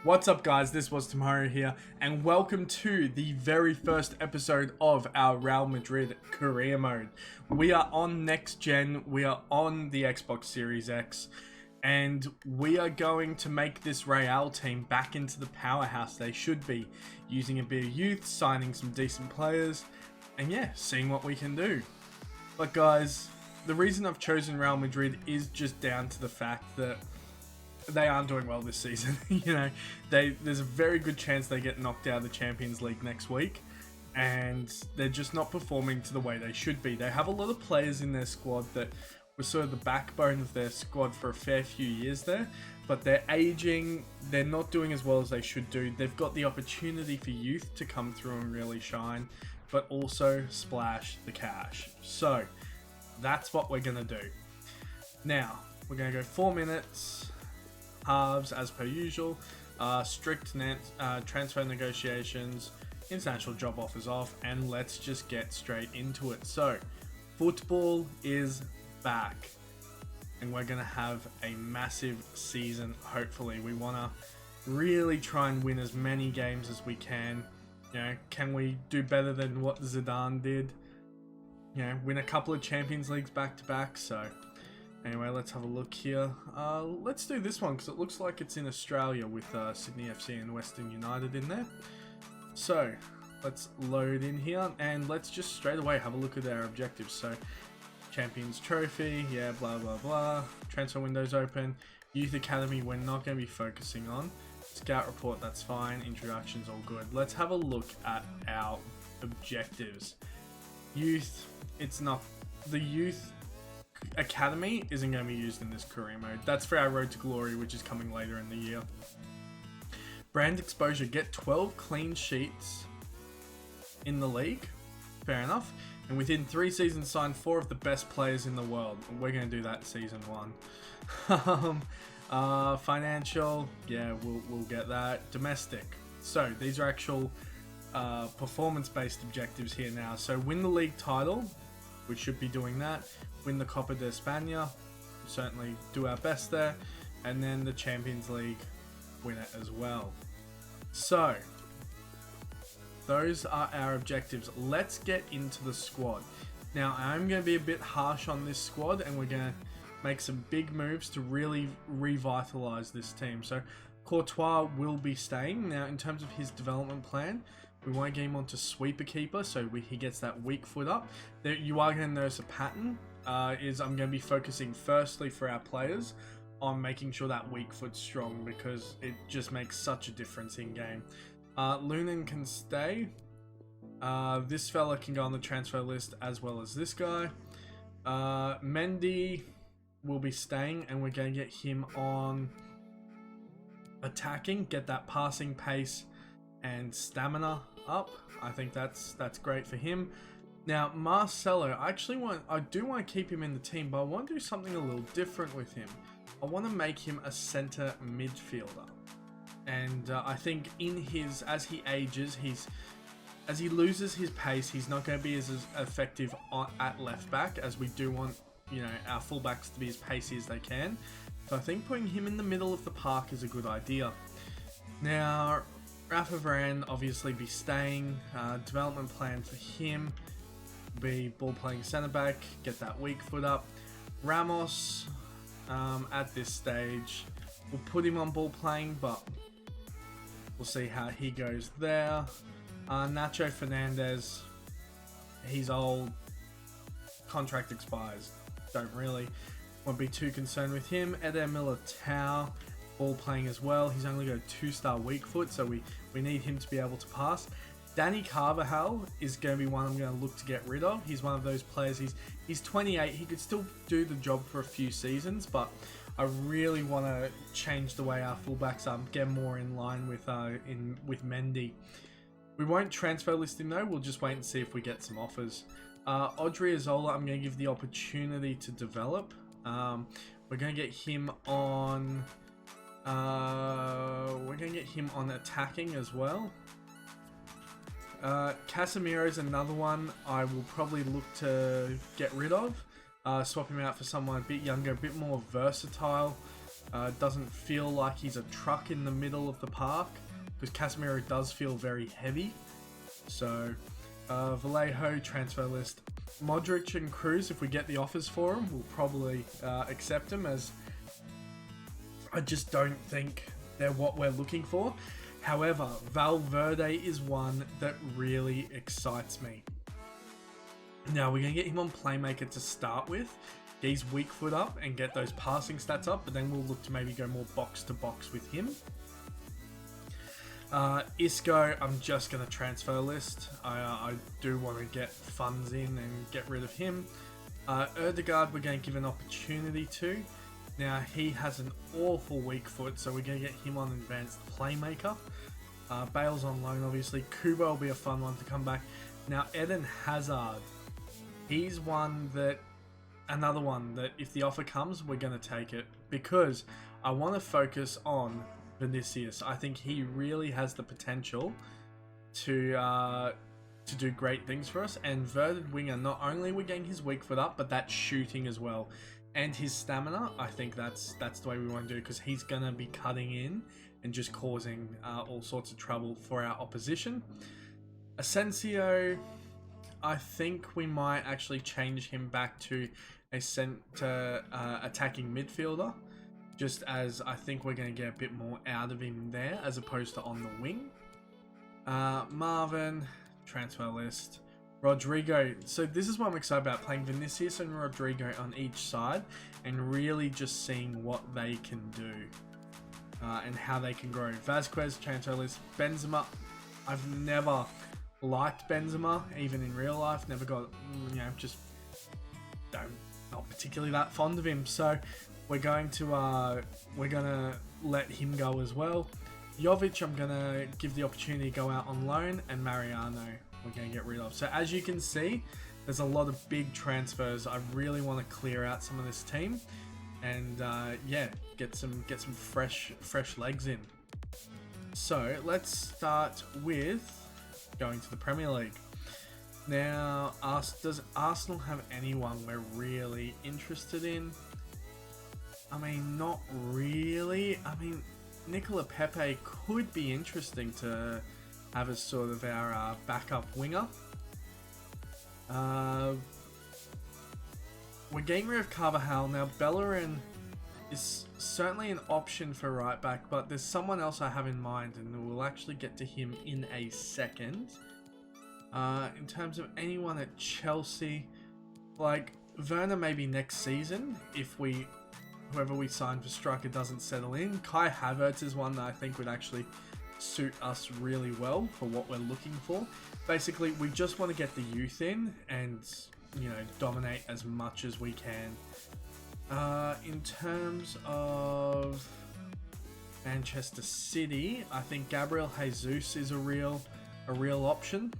What's up guys, this was Tomorrow here, and welcome to the very first episode of our Real Madrid career mode. We are on next gen, we are on the Xbox Series X, and we are going to make this Real team back into the powerhouse they should be, using a bit of youth, signing some decent players, and yeah, seeing what we can do. But guys, the reason I've chosen Real Madrid is just down to the fact that they aren't doing well this season. There's a very good chance they get knocked out of the Champions League next week, and they're just not performing to the way they should be. They have a lot of players in their squad that were sort of the backbone of their squad for a fair few years there, but they're aging, they're not doing as well as they should do. They've got the opportunity for youth to come through and really shine, but also splash the cash. So that's what we're going to do. Now, we're going to go 4 minutes, halves as per usual, strict net transfer negotiations, international job offers off, and let's just get straight into it. So football is back, and we're gonna have a massive season. Hopefully we want to really try and win as many games as we can. Can we do better than what Zidane did? Win a couple of Champions Leagues back to back. So anyway, let's have a look here. Let's do this one because it looks like it's in Australia with Sydney FC and Western United in there. So let's load in here and let's just straight away have a look at our objectives. So Champions Trophy, yeah, blah blah blah. Transfer windows open. Youth Academy we're not going to be focusing on. Scout report, that's fine. Introductions all good. Let's have a look at our objectives. Youth, it's not the youth Academy isn't going to be used in this career mode. That's for our Road to Glory, which is coming later in the year. Brand exposure, get 12 clean sheets in the league. Fair enough. And within 3 seasons, sign 4 of the best players in the world. We're going to do that season 1. Financial, yeah, we'll get that. Domestic. So these are actual performance-based objectives here now. So win the league title. We should be doing that. Win the Copa de España, certainly do our best there, and then the Champions League, win it as well. So those are our objectives. Let's get into the squad. Now I'm going to be a bit harsh on this squad, and we're going to make some big moves to really revitalize this team. So Courtois will be staying. Now in terms of his development plan, we won't get him onto sweeper keeper, so he gets that weak foot up. There, you are going to notice a pattern. I'm going to be focusing firstly for our players on making sure that weak foot's strong, because it just makes such a difference in game. Lunin can stay. This fella can go on the transfer list as well as this guy. Mendy will be staying, and we're going to get him on attacking, get that passing pace and stamina up. I think that's great for him. Now Marcelo, I do want to keep him in the team, but I want to do something a little different with him. I want to make him a center midfielder, and I think as he ages, as he loses his pace, he's not going to be as effective at left back, as we do want our fullbacks to be as pacey as they can. So I think putting him in the middle of the park is a good idea. Now Rafa Varane obviously be staying. Development plan for him be ball playing centre back, get that weak foot up. Ramos, at this stage, we'll put him on ball playing, but we'll see how he goes there. Nacho Fernandez, he's old, contract expires. Don't really want to be too concerned with him. Eder Militao, ball playing as well. He's only got a 2-star weak foot, so we need him to be able to pass. Danny Carvajal is going to be one I'm going to look to get rid of. He's one of those players, he's 28, he could still do the job for a few seasons, but I really want to change the way our fullbacks are, get more in line with Mendy. We won't transfer list him though, we'll just wait and see if we get some offers. Odriozola, I'm going to give the opportunity to develop. We're going to get him on attacking as well. Casemiro is another one I will probably look to get rid of. Swap him out for someone a bit younger, a bit more versatile. Doesn't feel like he's a truck in the middle of the park, because Casemiro does feel very heavy. So Vallejo, transfer list. Modric and Cruz, if we get the offers for him, we'll probably accept him, as I just don't think they're what we're looking for. However, Valverde is one that really excites me. Now, we're going to get him on Playmaker to start with. Get his weak foot up and get those passing stats up, but then we'll look to maybe go more box to box with him. Isco, I'm just going to transfer list. I do want to get funds in and get rid of him. Erdegaard, we're going to give an opportunity to. Now, he has an awful weak foot, so we're going to get him on advanced Playmaker. Bale's on loan, obviously. Kubo will be a fun one to come back. Now, Eden Hazard. He's another one that if the offer comes, we're going to take it. Because I want to focus on Vinicius. I think he really has the potential to do great things for us. And inverted winger, not only are we getting his weak foot up, but that's shooting as well. And his stamina, I think that's the way we want to do it, because he's going to be cutting in and just causing all sorts of trouble for our opposition. Asensio, I think we might actually change him back to a centre attacking midfielder, just as I think we're going to get a bit more out of him there as opposed to on the wing. Marvin, transfer list. Rodrigo, so this is what I'm excited about, playing Vinicius and Rodrigo on each side and really just seeing what they can do and how they can grow. Vasquez, transfer list. Benzema, I've never liked Benzema, even in real life. Never got, just not particularly that fond of him. So we're going to let him go as well. Jovic, I'm gonna give the opportunity to go out on loan, and Mariano we're going to get rid of. So as you can see, there's a lot of big transfers. I really want to clear out some of this team and get some fresh legs in. So let's start with going to the Premier League. Now, does Arsenal have anyone we're really interested in? I mean, not really. I mean, Nicola Pepe could be interesting to have as sort of our backup winger. We're getting rid of Carvajal. Now, Bellerin is certainly an option for right back, but there's someone else I have in mind, and we'll actually get to him in a second. In terms of anyone at Chelsea, like Werner maybe next season, if whoever we sign for striker doesn't settle in. Kai Havertz is one that I think would actually suit us really well for what we're looking for. Basically, we just want to get the youth in and, dominate as much as we can. In terms of Manchester City, I think Gabriel Jesus is a real option.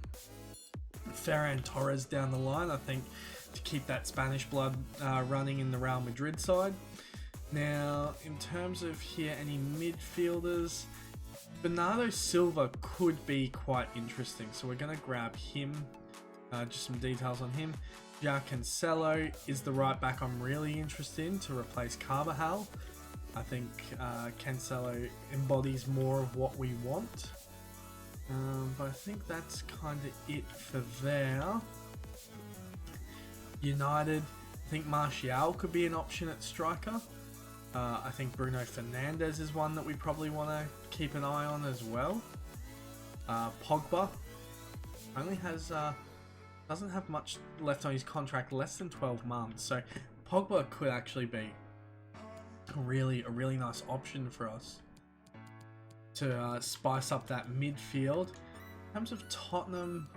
Ferran Torres down the line, I think, to keep that Spanish blood running in the Real Madrid side. Now, in terms of here, any midfielders, Bernardo Silva could be quite interesting, so we're going to grab him. Just some details on him. João Cancelo is the right back I'm really interested in to replace Carvajal. I think Cancelo embodies more of what we want. But I think that's kind of it for there. United, I think Martial could be an option at striker. I think Bruno Fernandes is one that we probably want to keep an eye on as well. Pogba only doesn't have much left on his contract, less than 12 months. So Pogba could actually be a really nice option for us to spice up that midfield. In terms of Tottenham,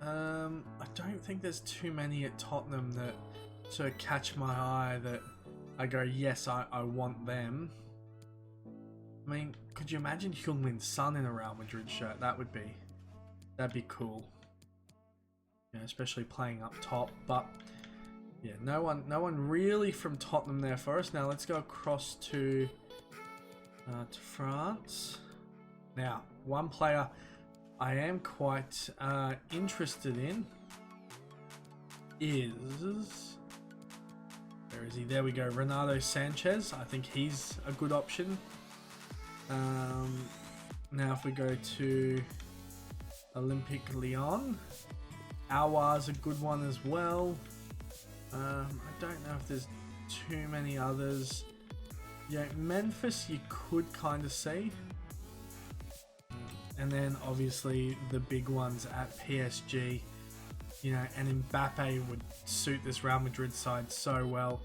I don't think there's too many at Tottenham that sort of catch my eye that I go, yes, I want them. I mean, could you imagine Heung-min Son in a Real Madrid shirt? That'd be cool. Especially playing up top. But yeah, no one really from Tottenham there for us. Now let's go across to France. Now, one player I am quite interested in is Where is he? There we go. Renato Sanchez. I think he's a good option. Now if we go to Olympique Lyon, Aouar's a good one as well. I don't know if there's too many others. Yeah, Memphis you could kind of see. And then obviously the big ones at PSG. You know, and Mbappe would suit this Real Madrid side so well.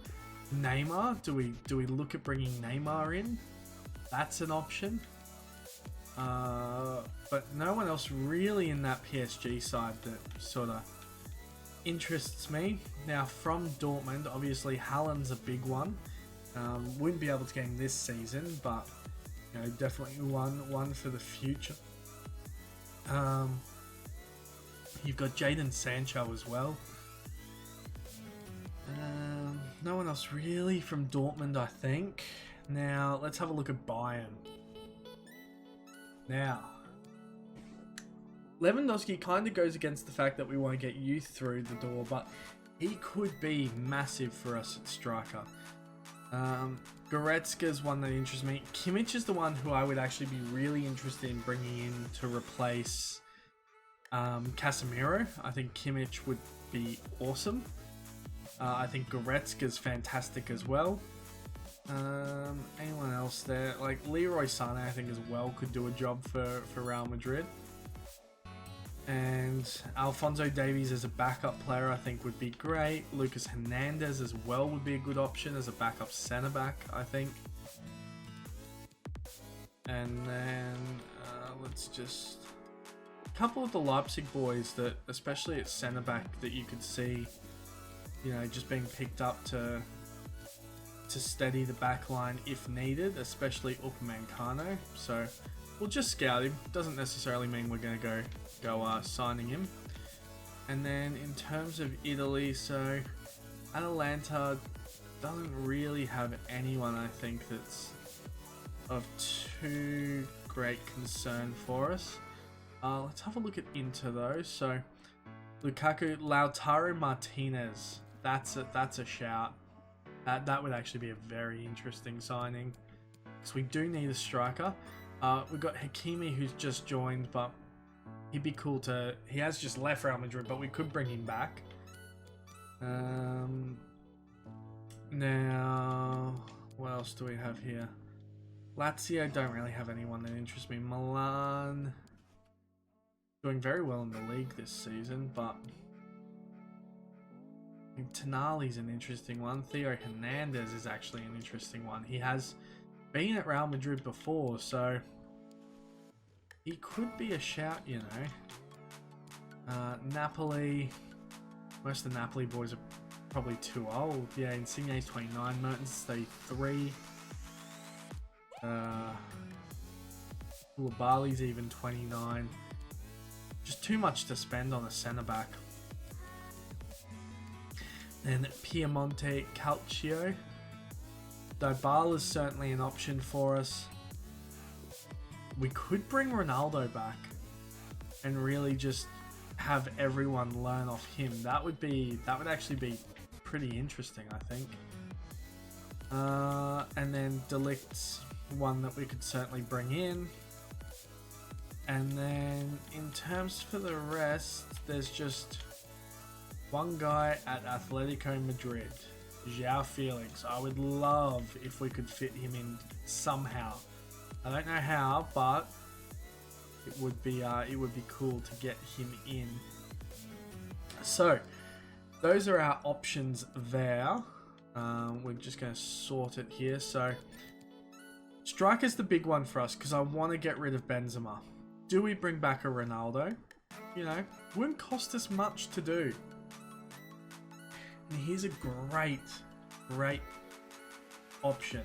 Neymar, do we look at bringing Neymar in? That's an option. But no one else really in that PSG side that sort of interests me. Now from Dortmund, obviously Haaland's a big one. Wouldn't be able to get him this season, but you know, definitely one for the future. You've got Jadon Sancho as well. No one else really from Dortmund, I think. Now, let's have a look at Bayern. Now, Lewandowski kind of goes against the fact that we want to get youth through the door, but he could be massive for us at striker. Goretzka's one that interests me. Kimmich is the one who I would actually be really interested in bringing in to replace Casemiro. I think Kimmich would be awesome. I think Goretzka's fantastic as well. Anyone else there? Like Leroy Sané, I think as well could do a job for Real Madrid. And Alphonso Davies as a backup player I think would be great. Lucas Hernandez as well would be a good option as a backup centre back, I think. And then let's just... a couple of the Leipzig boys that, especially at centre back, that you could see, you know, just being picked up to steady the back line if needed, especially Upamecano. So we'll just scout him. Doesn't necessarily mean we're going to go signing him. And then in terms of Italy, so Atalanta doesn't really have anyone I think that's of too great concern for us. Let's have a look at Inter though. So Lukaku, Lautaro Martinez. That's a shout. That would actually be a very interesting signing. Because we do need a striker. We've got Hakimi who's just joined, but he'd be cool to... he has just left Real Madrid, but we could bring him back. Now, what else do we have here? Lazio don't really have anyone that interests me. Milan doing very well in the league this season, but I think Tonali's an interesting one. Theo Hernandez is actually an interesting one. He has been at Real Madrid before, so he could be a shout, you know. Napoli, most of the Napoli boys are probably too old. Yeah, Insigne's 29, Mertens 33. Koulibaly's even 29. Just too much to spend on a centre back. Then Piemonte Calcio. Dybala's certainly an option for us. We could bring Ronaldo back and really just have everyone learn off him. That would actually be pretty interesting, I think. And then De Ligt's one that we could certainly bring in. And then in terms for the rest, there's just one guy at Atletico Madrid, João Felix. I would love if we could fit him in somehow. I don't know how, but it would be cool to get him in. So those are our options there. We're just going to sort it here. So striker's the big one for us because I want to get rid of Benzema. Do we bring back a Ronaldo? You know, wouldn't cost us much to do. And here's a great option.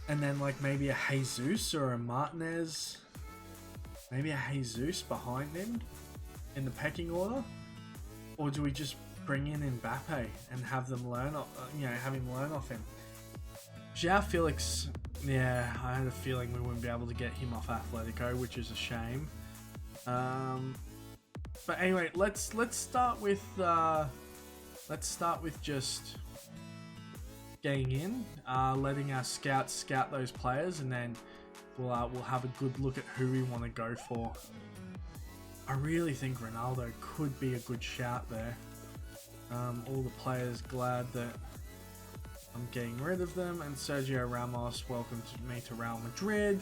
And then like maybe a Jesus or a Martinez. Maybe a Jesus behind him in the pecking order. Or do we just bring in Mbappe and have them learn, have him learn off him? João Felix, yeah, I had a feeling we wouldn't be able to get him off Atletico, which is a shame. But anyway, let's start with just getting in, letting our scouts scout those players, and then we'll have a good look at who we want to go for. I really think Ronaldo could be a good shout there. All the players glad that I'm getting rid of them, and Sergio Ramos, welcome to me to Real Madrid.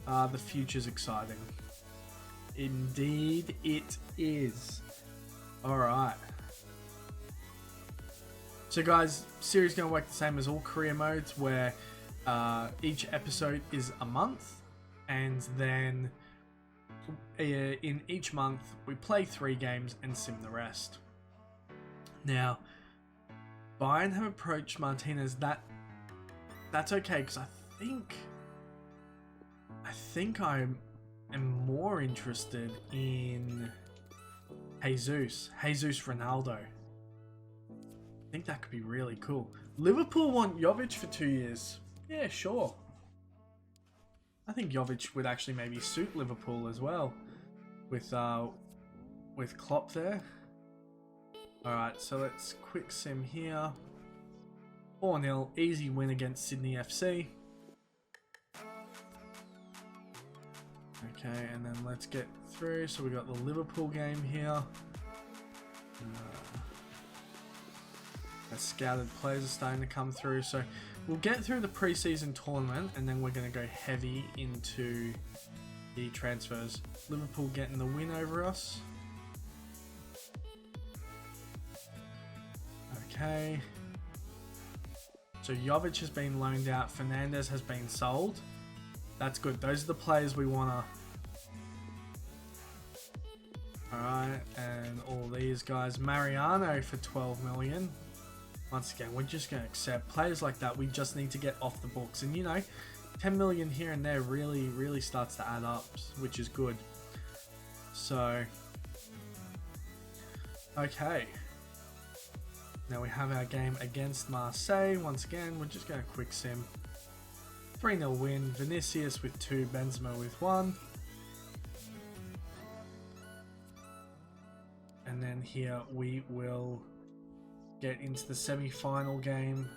The future's exciting. Indeed it is. Alright. So guys, series going to work the same as all career modes, where each episode is a month, and then in each month we play 3 games and sim the rest. Now, Bayern have approached Martinez. That's okay, because I think I am more interested in Jesus Ronaldo. I think that could be really cool. Liverpool want Jovic for 2 years. Yeah, sure. I think Jovic would actually maybe suit Liverpool as well, with Klopp there. Alright, so let's quick sim here. 4-0, easy win against Sydney FC. Okay, and then let's get through. So we got the Liverpool game here. The scouted players are starting to come through. So we'll get through the preseason tournament, and then we're going to go heavy into the transfers. Liverpool getting the win over us. Okay. So Jovic has been loaned out. Fernandez has been sold. That's good. Those are the players we want to... Alright, and all these guys. Mariano for 12 million. Once again, we're just going to accept players like that. We just need to get off the books. And you know, 10 million here and there really starts to add up, which is good. So, okay. Now we have our game against Marseille. Once again, we're just going to quick sim. 3-0 win. Vinicius with 2, Benzema with 1. And then here we will get into the semi-final game.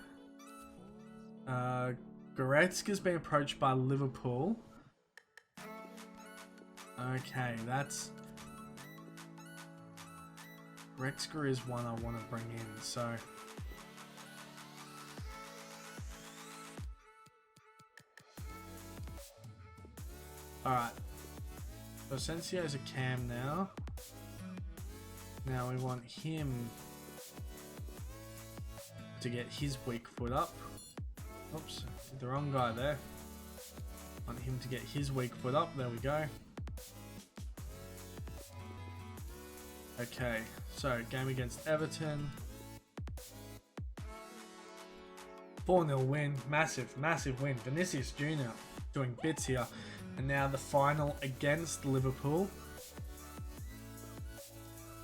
Goretzka's been approached by Liverpool. Okay, that's... Goretzka is one I want to bring in, so... Alright. So Asensio's a cam now. Now we want him to get his weak foot up. Oops, the wrong guy there. Want him to get his weak foot up. There we go. Okay, so game against Everton. 4-0 win. Massive win. Vinicius Jr. doing bits here. And now the final against Liverpool.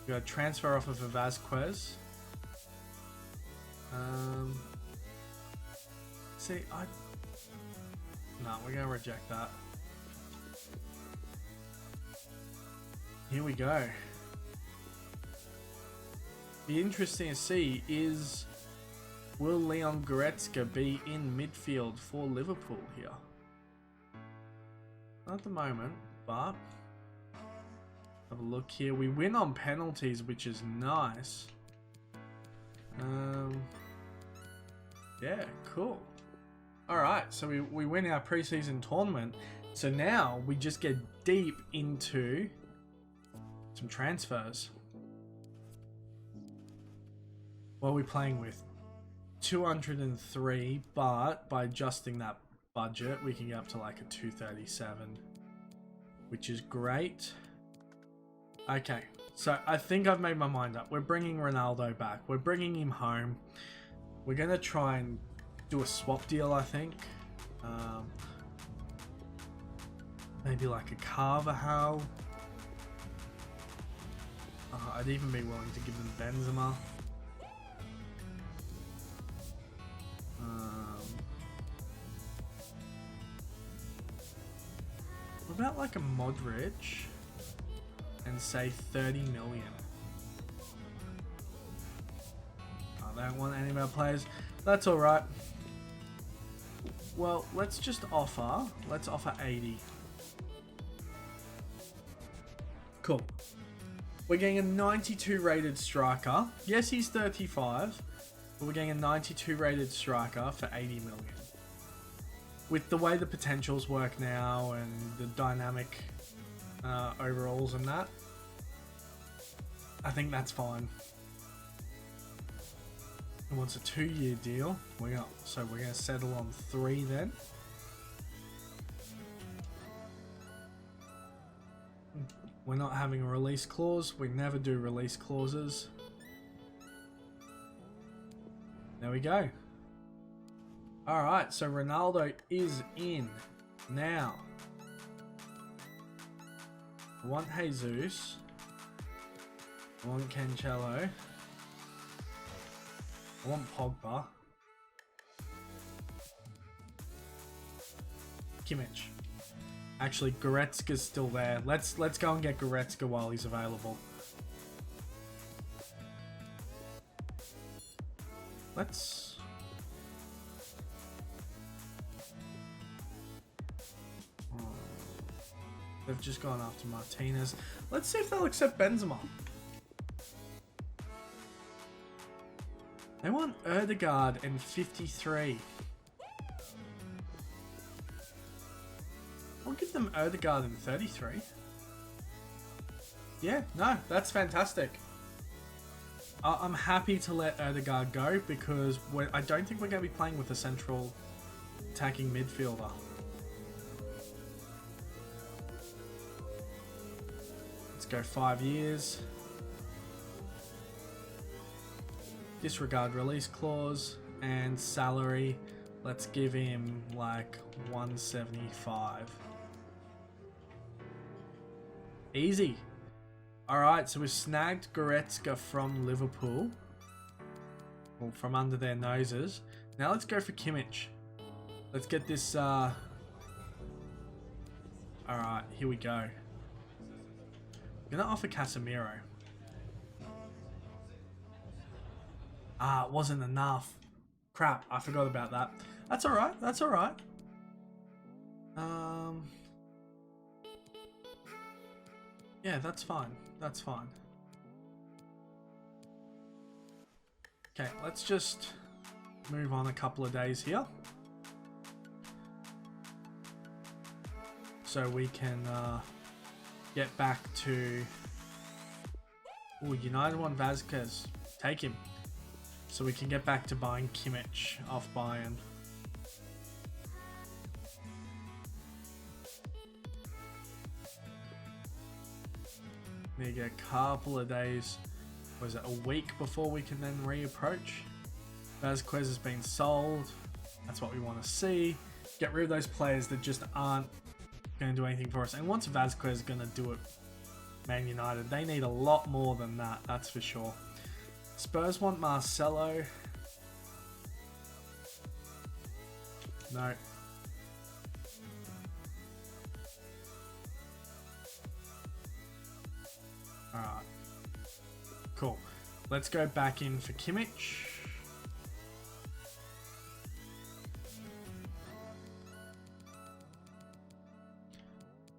We got a transfer offer for Vasquez. No, we're gonna reject that. Here we go. Be interesting to see is, will Leon Goretzka be in midfield for Liverpool here? Not at the moment, but have a look here. We win on penalties, which is nice. Yeah, cool. Alright, so we win our preseason tournament. So now we just get deep into some transfers. What are we playing with? 203, but by adjusting that budget, we can get up to like a 237, which is great. Okay, so I think I've made my mind up. We're bringing Ronaldo back. We're bringing him home. We're going to try and do a swap deal, I think. Maybe like a Carvajal. I'd even be willing to give them Benzema. What about like a Modric and say 30 million? I don't want any of our players. That's alright. Well, let's just offer. Let's offer 80. Cool. We're getting a 92 rated striker. Yes, he's 35, but we're getting a 92 rated striker for 80 million. With the way the potentials work now and the dynamic overalls and that, I think that's fine. It wants a 2-year deal. So we're gonna settle on 3 then. We're not having a release clause. We never do release clauses. There we go. Alright, so Ronaldo is in now. I want Jesus. I want Cancelo. I want Pogba. Kimmich. Actually, Goretzka's still there. Let's go and get Goretzka while he's available. Let's... Oh. They've just gone after Martinez. Let's see if they'll accept Benzema. They want Erdegaard and 53. I'll give them Erdegaard and 33. Yeah, no, that's fantastic. I'm happy to let Erdegaard go because I don't think we're going to be playing with a central attacking midfielder. Let's go 5 years. Disregard release clause and salary. Let's give him like 175. Easy. Alright, so we've snagged Goretzka from Liverpool. Well, from under their noses. Now let's go for Kimmich. Let's get this, Alright, here we go. I'm gonna offer Casemiro. It wasn't enough. Crap, I forgot about that. That's alright, that's alright. Yeah, that's fine. That's fine. Okay, let's just move on a couple of days here. So we can get back to... Oh, United want Vazquez. Take him. So we can get back to buying Kimmich off Bayern. Need to get a couple of days, was it a week before we can then reapproach? Vazquez has been sold. That's what we want to see. Get rid of those players that just aren't going to do anything for us. And once Vazquez is going to do it, Man United, they need a lot more than that, that's for sure. Spurs want Marcelo. No. Alright. Cool. Let's go back in for Kimmich.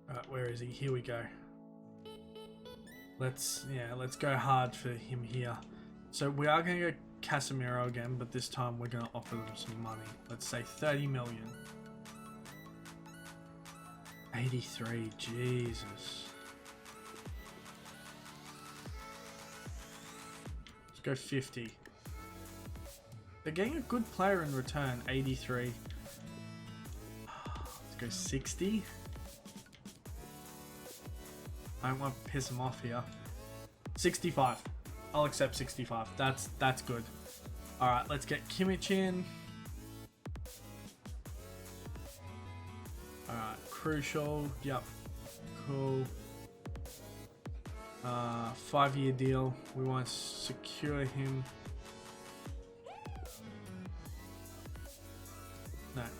Alright, where is he? Here we go. Let's go hard for him here. So we are going to go Casemiro again, but this time we're going to offer them some money. Let's say 30 million. 83, Jesus. Let's go 50. They're getting a good player in return, 83. Let's go 60. I don't want to piss him off here. 65. I'll accept 65. That's good. Alright, let's get Kimmich in. Alright, crucial. Yep. Cool. 5-year deal. We want to secure him.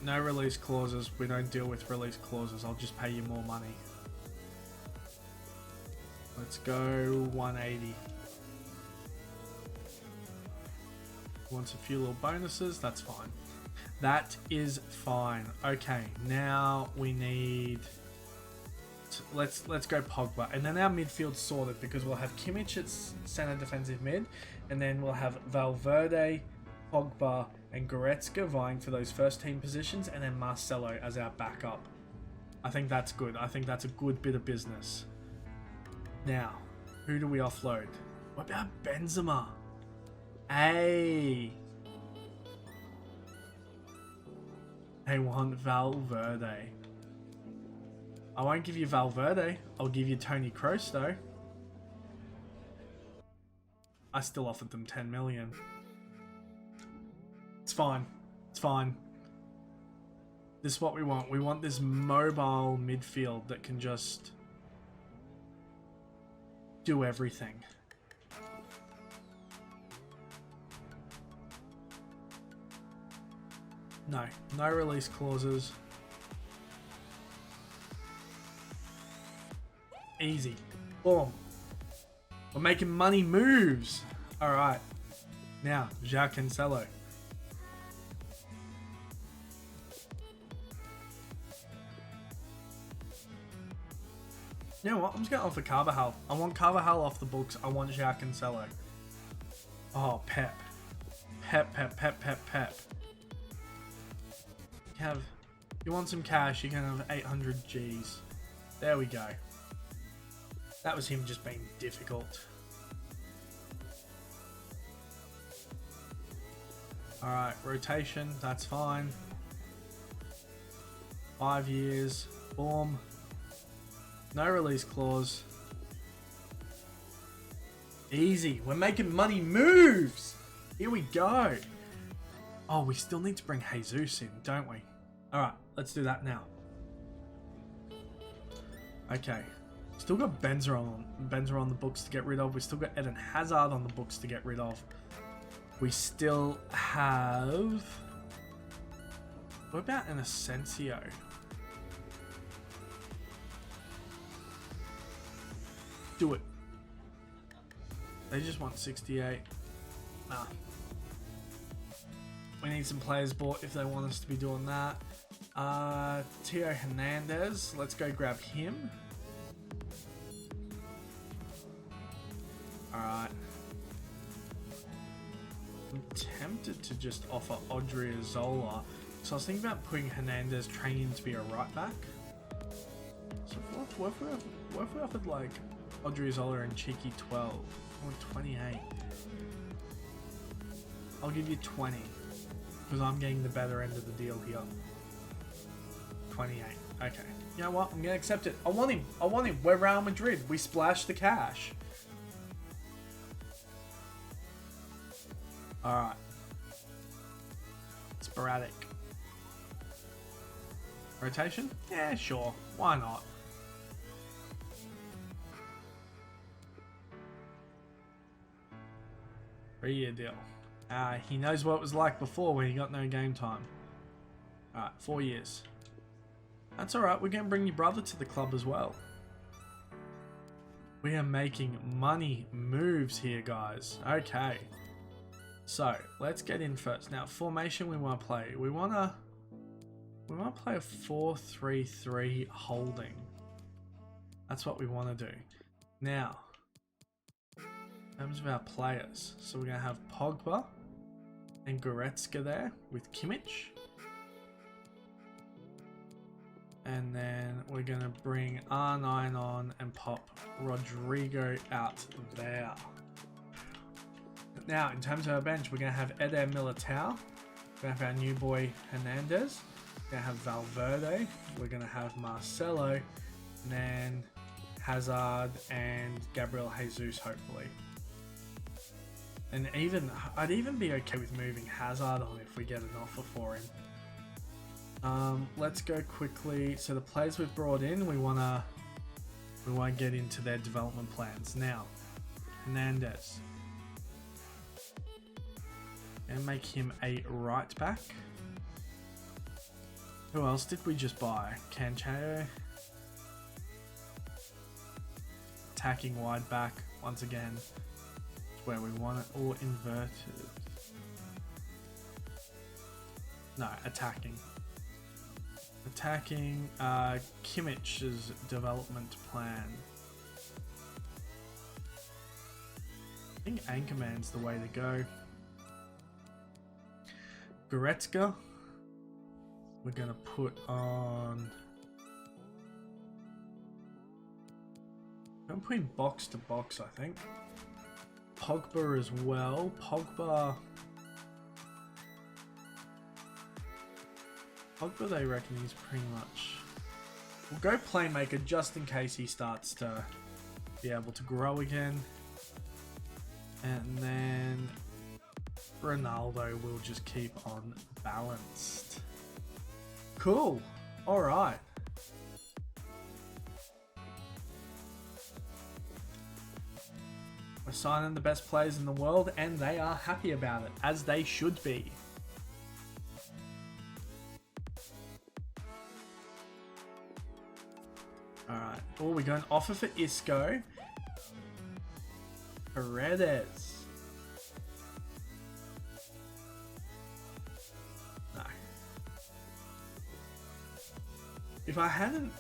No release clauses. We don't deal with release clauses. I'll just pay you more money. Let's go 180. Wants a few little bonuses. That's fine. That is fine. Okay, now we need... Let's go Pogba. And then our midfield's sorted because we'll have Kimmich at centre defensive mid. And then we'll have Valverde, Pogba, and Goretzka vying for those first team positions. And then Marcelo as our backup. I think that's good. I think that's a good bit of business. Now, who do we offload? What about Benzema? Hey! They want Valverde. I won't give you Valverde. I'll give you Toni Kroos though. I still offered them 10 million. It's fine. It's fine. This is what we want. We want this mobile midfield that can just do everything. No. No release clauses. Easy. Boom. We're making money moves. Alright. Now, João Cancelo. You know what? I'm just going to offer Carvajal. I want Carvajal off the books. I want João Cancelo. Oh, Pep. Pep. You want some cash, you can have 800 Gs. There we go. That was him just being difficult. Alright, rotation, that's fine. 5 years, boom. No release clause. Easy, we're making money moves! Here we go. Oh, we still need to bring Jesus in, don't we? Alright, let's do that now. Okay. Still got Benzema on the books to get rid of. We still got Eden Hazard on the books to get rid of. We still have... What about an Asensio? Do it. They just want 68. Nah. We need some players bought if they want us to be doing that. Theo Hernandez. Let's go grab him. Alright. I'm tempted to just offer Odriozola. So I was thinking about putting Hernandez training to be a right back. So what if we offered like Odriozola and cheeky 12 or 28? I'll give you 20 because I'm getting the better end of the deal here. 28. Okay. You know what? I'm gonna accept it. I want him. We're Real Madrid. We splashed the cash. Alright. Sporadic. Rotation? Yeah, sure. Why not? Three-year deal. He knows what it was like before when he got no game time. Alright, 4 years. That's alright, we're going to bring your brother to the club as well. We are making money moves here, guys. Okay. So, let's get in first. Now, formation we want to play. We want to play a 4-3-3 holding. That's what we want to do. Now, in terms of our players. So, we're going to have Pogba and Goretzka there with Kimmich. And then we're going to bring R9 on and pop Rodrigo out there. Now, in terms of our bench, we're going to have Eder Militao. We're going to have our new boy Hernandez. We're going to have Valverde. We're going to have Marcelo. And then Hazard and Gabriel Jesus, hopefully. And I'd even be okay with moving Hazard on if we get an offer for him. Let's go quickly. So the players we've brought in, we want to get into their development plans now. Hernandez, and make him a right back. Who else did we just buy? Cancheo, attacking wide back once again. It's where we want it, or inverted. No, attacking. Attacking Kimmich's development plan. I think Anchorman's the way to go. Goretzka, we're gonna put on. I'm putting box to box, I think. Pogba as well. Pogba, they reckon he's pretty much. We'll go playmaker just in case he starts to be able to grow again. And then Ronaldo will just keep on balanced. Cool. All right. We're signing the best players in the world, and they are happy about it, as they should be. Alright. Oh, we're going offer for Isco. Paredes. No. If I hadn't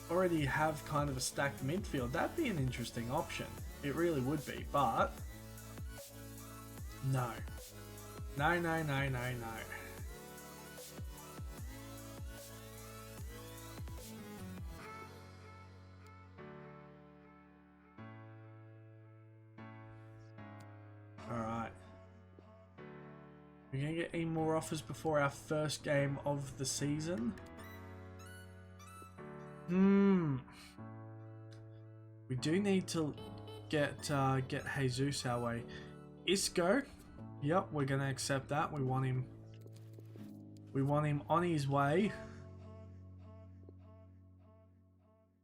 already have kind of a stacked midfield, that'd be an interesting option. It really would be, but no. No, no, no, no, no. Alright. We're going to get any more offers before our first game of the season. We do need to get Jesus our way. Isco. Yep, we're going to accept that. We want him on his way.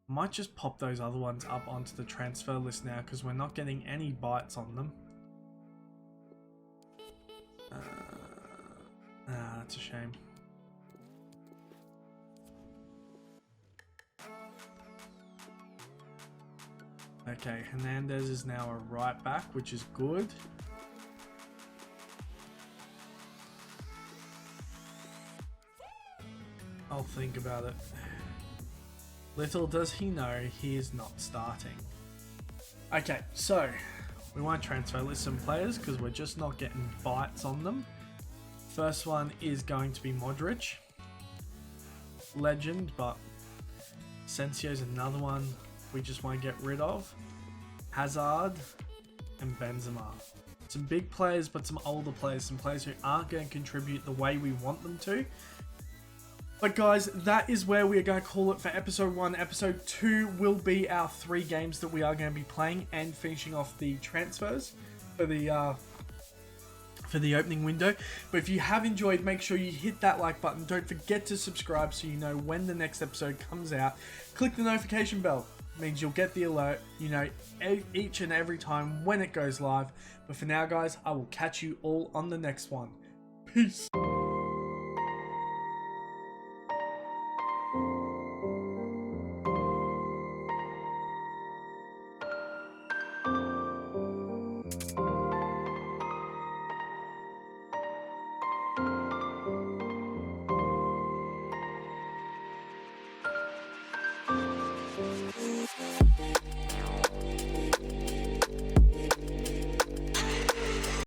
Might just pop those other ones up onto the transfer list now because we're not getting any bites on them. That's a shame. Okay, Hernandez is now a right back, which is good. I'll think about it. Little does he know he is not starting. Okay, so we won't transfer list some players because we're just not getting bites on them. First one is going to be Modric. Legend, but Asensio's another one we just want to get rid of. Hazard and Benzema. Some big players, but some older players. Some players who aren't going to contribute the way we want them to. But guys, that is where we are going to call it for episode 1. Episode 2 will be our 3 games that we are going to be playing and finishing off the transfers for the opening window. But if you have enjoyed, make sure you hit that like button. Don't forget to subscribe so you know when the next episode comes out. Click the notification bell. It means you'll get the alert, you know, each and every time when it goes live. But for now, guys, I will catch you all on the next one. Peace.